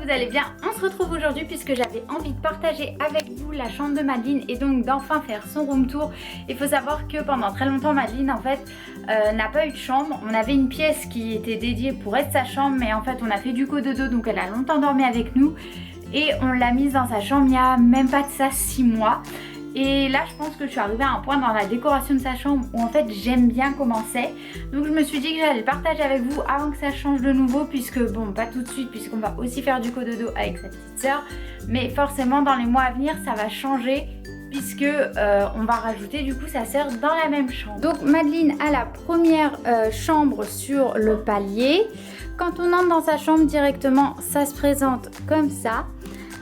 vous allez bien? On se retrouve aujourd'hui puisque j'avais envie de partager avec vous la chambre de Madeline et donc d'enfin faire son room tour. Il faut savoir que pendant très longtemps Madeline en fait n'a pas eu de chambre. On avait une pièce qui était dédiée pour être sa chambre, mais en fait on a fait du cododo, donc elle a longtemps dormi avec nous et on l'a mise dans sa chambre il y a même pas de ça 6 mois. Et là je pense que je suis arrivée à un point dans la décoration de sa chambre où en fait j'aime bien comment c'est. Donc je me suis dit que j'allais le partager avec vous avant que ça change de nouveau, puisque bon, pas tout de suite puisqu'on va aussi faire du cododo avec sa petite sœur, mais forcément dans les mois à venir ça va changer puisque on va rajouter du coup sa sœur dans la même chambre. Donc Madeline a la première chambre sur le palier. Quand on entre dans sa chambre directement, ça se présente comme ça.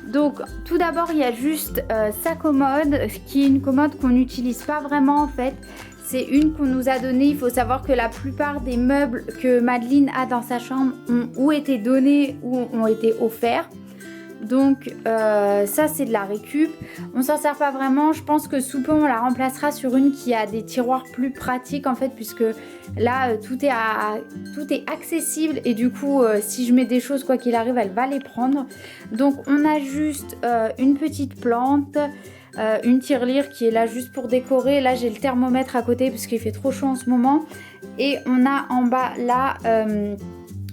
Donc tout d'abord il y a juste sa commode, qui est une commode qu'on n'utilise pas vraiment en fait. C'est une qu'on nous a donnée. Il faut savoir que la plupart des meubles que Madeline a dans sa chambre ont ou été donnés ou ont été offerts. Donc ça c'est de la récup. On s'en sert pas vraiment. Je pense que sous peu on la remplacera sur une qui a des tiroirs plus pratiques en fait, puisque là tout est accessible et du coup si je mets des choses quoi qu'il arrive elle va les prendre. Donc on a juste une petite plante, une tirelire qui est là juste pour décorer. Là j'ai le thermomètre à côté parce qu'il fait trop chaud en ce moment. Et on a en bas là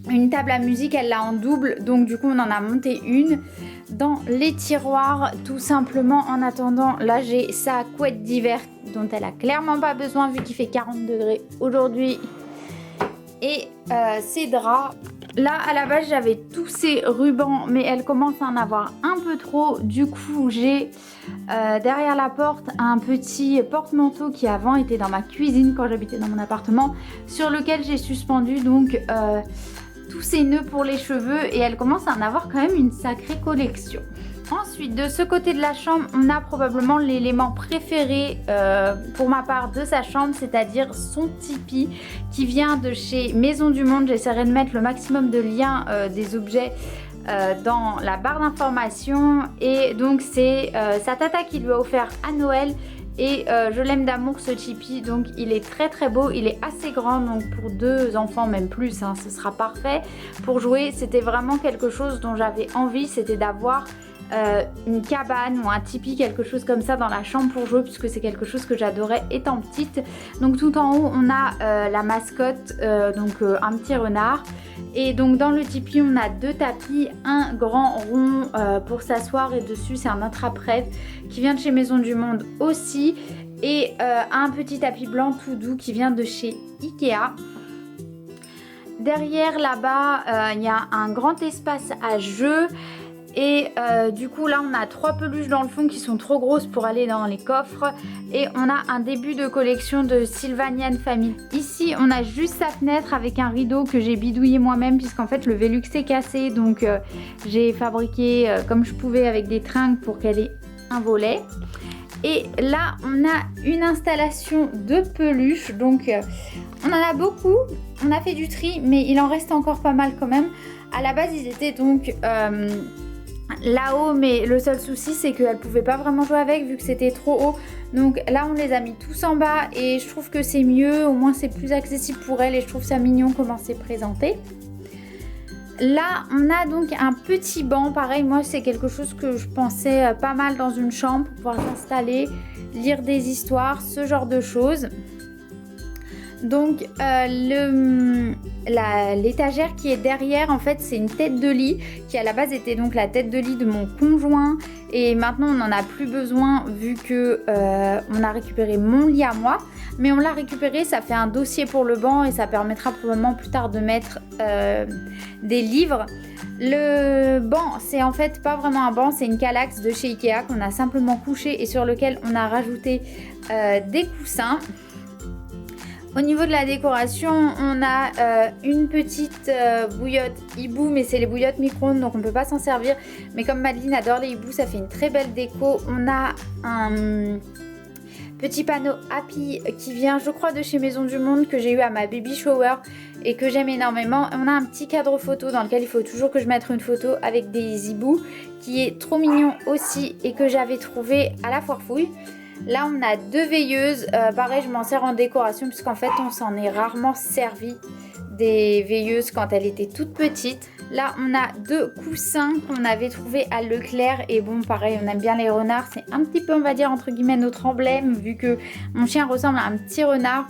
une table à musique, elle l'a en double, donc du coup on en a monté une. Dans les tiroirs tout simplement, en attendant, là j'ai sa couette d'hiver dont elle a clairement pas besoin vu qu'il fait 40 degrés aujourd'hui, et ses draps. Là à la base j'avais tous ces rubans, mais elle commence à en avoir un peu trop. Du coup j'ai derrière la porte un petit porte-manteau qui avant était dans ma cuisine quand j'habitais dans mon appartement, sur lequel j'ai suspendu donc tous ces nœuds pour les cheveux, et elle commence à en avoir quand même une sacrée collection. Ensuite de ce côté de la chambre on a probablement l'élément préféré pour ma part de sa chambre, c'est-à-dire son Tipeee qui vient de chez Maison du Monde. J'essaierai de mettre le maximum de liens des objets dans la barre d'information. Et donc c'est sa tata qui lui a offert à Noël. Et je l'aime d'amour ce Tipeee, donc il est très très beau, il est assez grand, donc pour 2 enfants même plus, hein, ce sera parfait pour jouer. C'était vraiment quelque chose dont j'avais envie, c'était d'avoir une cabane ou un Tipeee, quelque chose comme ça dans la chambre pour jouer, puisque c'est quelque chose que j'adorais étant petite. Donc tout en haut on a la mascotte, donc un petit renard. Et donc dans le Tipeee on a 2 tapis, un grand rond pour s'asseoir et dessus c'est un attrape-rêve qui vient de chez Maison du Monde aussi, et un petit tapis blanc tout doux qui vient de chez Ikea. Derrière là-bas il y a un grand espace à jeux. Et du coup là on a 3 peluches dans le fond qui sont trop grosses pour aller dans les coffres. Et on a un début de collection de Sylvanian Family. Ici on a juste sa fenêtre avec un rideau que j'ai bidouillé moi-même, puisqu'en fait le Velux est cassé. Donc j'ai fabriqué comme je pouvais avec des tringles pour qu'elle ait un volet. Et là on a une installation de peluches. Donc on en a beaucoup, on a fait du tri, mais il en reste encore pas mal quand même. À la base ils étaient donc là-haut, mais le seul souci c'est qu'elle pouvait pas vraiment jouer avec vu que c'était trop haut. Donc là on les a mis tous en bas et je trouve que c'est mieux, au moins c'est plus accessible pour elle et je trouve ça mignon comment c'est présenté. Là on a donc un petit banc, pareil moi c'est quelque chose que je pensais pas mal dans une chambre pour pouvoir s'installer, lire des histoires, ce genre de choses. Donc l'étagère qui est derrière en fait c'est une tête de lit qui à la base était donc la tête de lit de mon conjoint, et maintenant on n'en a plus besoin vu que on a récupéré mon lit à moi, mais on l'a récupéré, ça fait un dossier pour le banc et ça permettra probablement plus tard de mettre des livres. Le banc c'est en fait pas vraiment un banc, c'est une Kallax de chez Ikea qu'on a simplement couché et sur lequel on a rajouté des coussins. Au niveau de la décoration, on a une petite bouillotte hibou, mais c'est les bouillottes micro-ondes donc on ne peut pas s'en servir. Mais comme Madeline adore les hiboux, ça fait une très belle déco. On a un petit panneau Happy qui vient je crois de chez Maison du Monde, que j'ai eu à ma baby shower et que j'aime énormément. On a un petit cadre photo dans lequel il faut toujours que je mette une photo avec des hiboux qui est trop mignon aussi et que j'avais trouvé à la foire fouille. Là on a 2 veilleuses, pareil je m'en sers en décoration puisqu'en fait on s'en est rarement servi des veilleuses quand elle était toute petite. Là, on a 2 coussins qu'on avait trouvés à Leclerc. Et bon, pareil, on aime bien les renards. C'est un petit peu, on va dire, entre guillemets, notre emblème, vu que mon chien ressemble à un petit renard.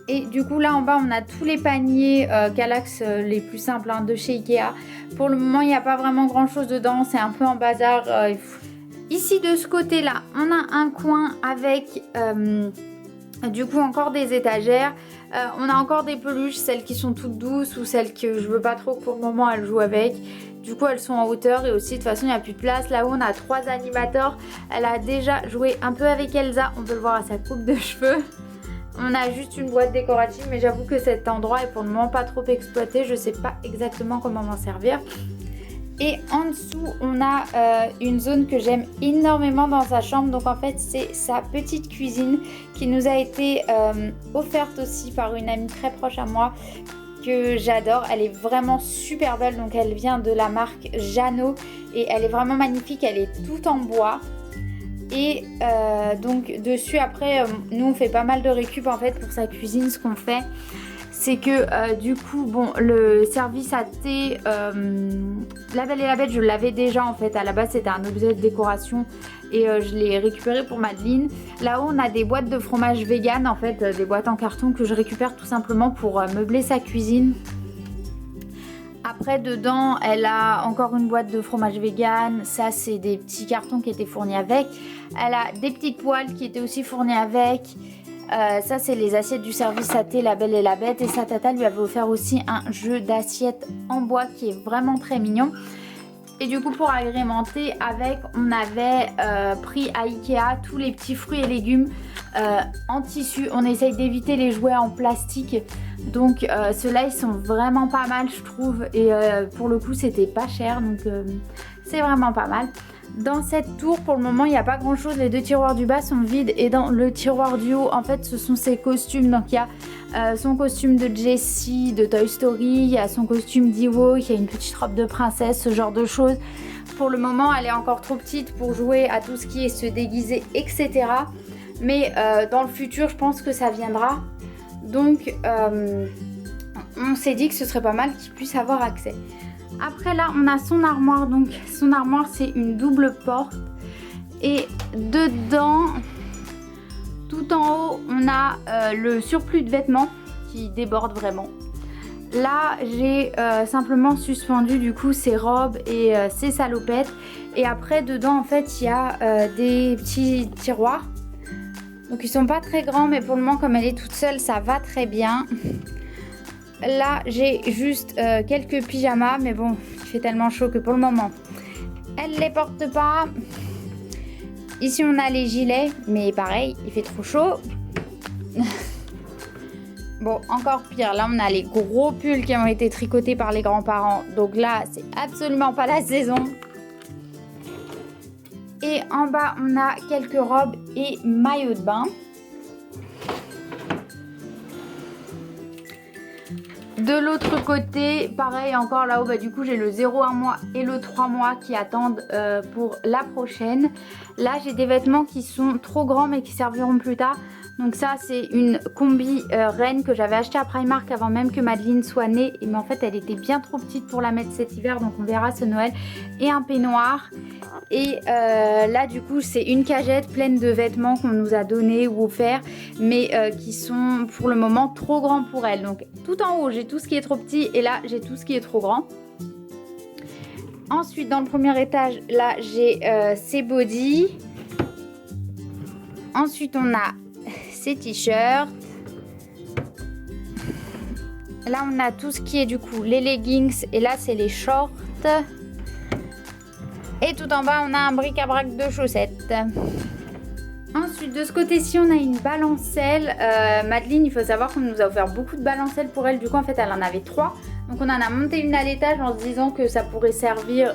Et du coup, là, en bas, on a tous les paniers Kallax les plus simples hein, de chez Ikea. Pour le moment, il n'y a pas vraiment grand-chose dedans. C'est un peu en bazar. Ici, de ce côté-là, on a un coin avec... du coup encore des étagères, on a encore des peluches, celles qui sont toutes douces ou celles que je veux pas trop que pour le moment elles jouent avec. Du coup elles sont en hauteur et aussi de toute façon il n'y a plus de place. Là-haut on a 3 animateurs, elle a déjà joué un peu avec Elsa, on peut le voir à sa coupe de cheveux. On a juste une boîte décorative mais j'avoue que cet endroit est pour le moment pas trop exploité, je sais pas exactement comment m'en servir. Et en dessous, on a une zone que j'aime énormément dans sa chambre. Donc en fait, c'est sa petite cuisine qui nous a été offerte aussi par une amie très proche à moi que j'adore. Elle est vraiment super belle. Donc elle vient de la marque Jeannot et elle est vraiment magnifique. Elle est toute en bois. Et donc dessus, après, nous on fait pas mal de récup en fait pour sa cuisine. Ce qu'on fait, c'est que du coup, bon, le service à thé, La Belle et la Bête, je l'avais déjà en fait. À la base, c'était un objet de décoration et je l'ai récupéré pour Madeline. Là-haut, on a des boîtes de fromage vegan en fait, des boîtes en carton que je récupère tout simplement pour meubler sa cuisine. Après, dedans, elle a encore une boîte de fromage vegan. Ça, c'est des petits cartons qui étaient fournis avec. Elle a des petites poêles qui étaient aussi fournies avec. Ça c'est les assiettes du service à thé La Belle et la Bête et sa tata lui avait offert aussi un jeu d'assiettes en bois qui est vraiment très mignon. Et du coup pour agrémenter avec, on avait pris à Ikea tous les petits fruits et légumes en tissu. On essaye d'éviter les jouets en plastique. Donc ceux-là ils sont vraiment pas mal je trouve. Et pour le coup c'était pas cher donc c'est vraiment pas mal. Dans cette tour, pour le moment, il n'y a pas grand chose. Les 2 tiroirs du bas sont vides. Et dans le tiroir du haut, en fait, ce sont ses costumes. Donc, il y a son costume de Jessie, de Toy Story. Il y a son costume d'Ewo. Il y a une petite robe de princesse, ce genre de choses. Pour le moment, elle est encore trop petite pour jouer à tout ce qui est se déguiser, etc. Mais dans le futur, je pense que ça viendra. Donc, on s'est dit que ce serait pas mal qu'il puisse avoir accès. Après là on a son armoire, donc son armoire c'est une double porte et dedans tout en haut on a le surplus de vêtements qui déborde vraiment. Là j'ai simplement suspendu du coup ses robes et ses salopettes et après dedans en fait il y a des petits tiroirs. Donc ils sont pas très grands mais pour le moment comme elle est toute seule ça va très bien. Là j'ai juste quelques pyjamas mais bon il fait tellement chaud que pour le moment elle les porte pas. Ici on a les gilets mais pareil il fait trop chaud. Bon encore pire, là on a les gros pulls qui ont été tricotés par les grands-parents donc là c'est absolument pas la saison. Et en bas on a quelques robes et maillots de bain. De l'autre côté, pareil encore là-haut, bah, du coup j'ai le 0,1 mois et le 3 mois qui attendent pour la prochaine. Là j'ai des vêtements qui sont trop grands mais qui serviront plus tard. Donc ça c'est une combi reine que j'avais acheté à Primark avant même que Madeline soit née. Mais en fait elle était bien trop petite pour la mettre cet hiver donc on verra ce Noël. Et un peignoir. Et là du coup c'est une cagette pleine de vêtements qu'on nous a donné ou offert mais qui sont pour le moment trop grands pour elle. Donc tout en haut j'ai tout ce qui est trop petit et là j'ai tout ce qui est trop grand. Ensuite dans le premier étage là j'ai ses bodys. Ensuite on a ses t-shirts. Là on a tout ce qui est du coup les leggings et là c'est les shorts. Et tout en bas, on a un bric-à-brac de chaussettes. Ensuite, de ce côté-ci, on a une balancelle. Madeline, il faut savoir qu'on nous a offert beaucoup de balancelles pour elle. Du coup, en fait, elle en avait 3. Donc, on en a monté une à l'étage en se disant que ça pourrait servir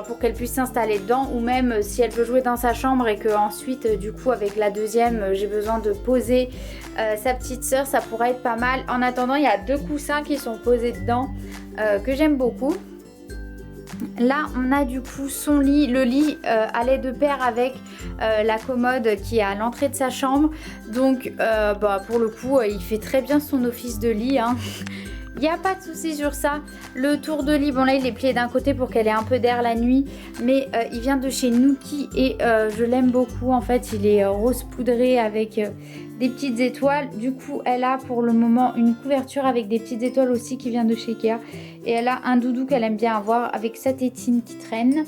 pour qu'elle puisse s'installer dedans. Ou même si elle veut jouer dans sa chambre et qu'ensuite, du coup, avec la deuxième, j'ai besoin de poser sa petite sœur. Ça pourrait être pas mal. En attendant, il y a 2 coussins qui sont posés dedans que j'aime beaucoup. Là on a du coup son lit, le lit allait de pair avec la commode qui est à l'entrée de sa chambre, donc pour le coup il fait très bien son office de lit, hein. Il n'y a pas de souci sur ça. Le tour de lit, bon là il est plié d'un côté pour qu'elle ait un peu d'air la nuit, mais il vient de chez Nuki et je l'aime beaucoup. En fait il est rose poudré avec des petites étoiles. Du coup elle a pour le moment une couverture avec des petites étoiles aussi qui vient de chez Ikea. Et elle a un doudou qu'elle aime bien avoir avec sa tétine qui traîne.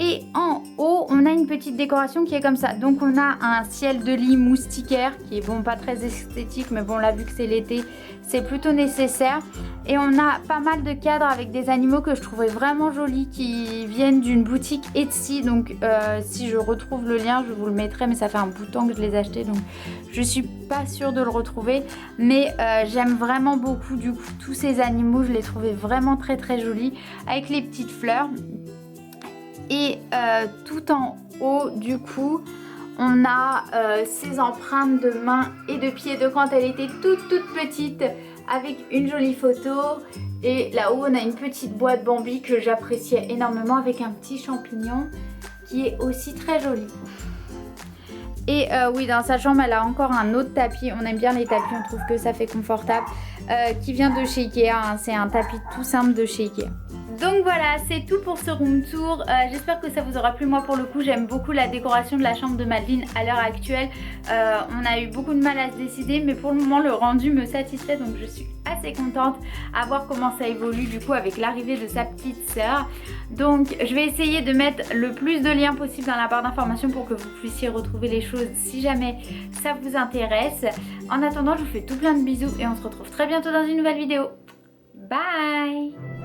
Et en haut, on a une petite décoration qui est comme ça. Donc on a un ciel de lit moustiquaire qui est bon, pas très esthétique, mais bon là vu que c'est l'été, c'est plutôt nécessaire. Et on a pas mal de cadres avec des animaux que je trouvais vraiment jolis qui viennent d'une boutique Etsy. Donc si je retrouve le lien, je vous le mettrai, mais ça fait un bout de temps que je les ai achetés, donc je suis pas sûre de le retrouver. Mais j'aime vraiment beaucoup du coup tous ces animaux, je les trouvais vraiment très très jolis avec les petites fleurs. Et tout en haut du coup on a ses empreintes de mains et de pieds de quand elle était toute petite avec une jolie photo. Et là-haut on a une petite boîte Bambi que j'appréciais énormément avec un petit champignon qui est aussi très joli. Et oui, dans sa chambre elle a encore un autre tapis, on aime bien les tapis, on trouve que ça fait confortable, qui vient de chez Ikea, hein. C'est un tapis tout simple de chez Ikea. Donc voilà, c'est tout pour ce room tour. J'espère que ça vous aura plu. Moi pour le coup j'aime beaucoup la décoration de la chambre de Madeline à l'heure actuelle. On a eu beaucoup de mal à se décider, mais pour le moment le rendu me satisfait, donc je suis assez contente à voir comment ça évolue du coup avec l'arrivée de sa petite sœur. Donc je vais essayer de mettre le plus de liens possible dans la barre d'informations pour que vous puissiez retrouver les choses si jamais ça vous intéresse. En attendant, je vous fais tout plein de bisous et on se retrouve très bientôt dans une nouvelle vidéo. Bye!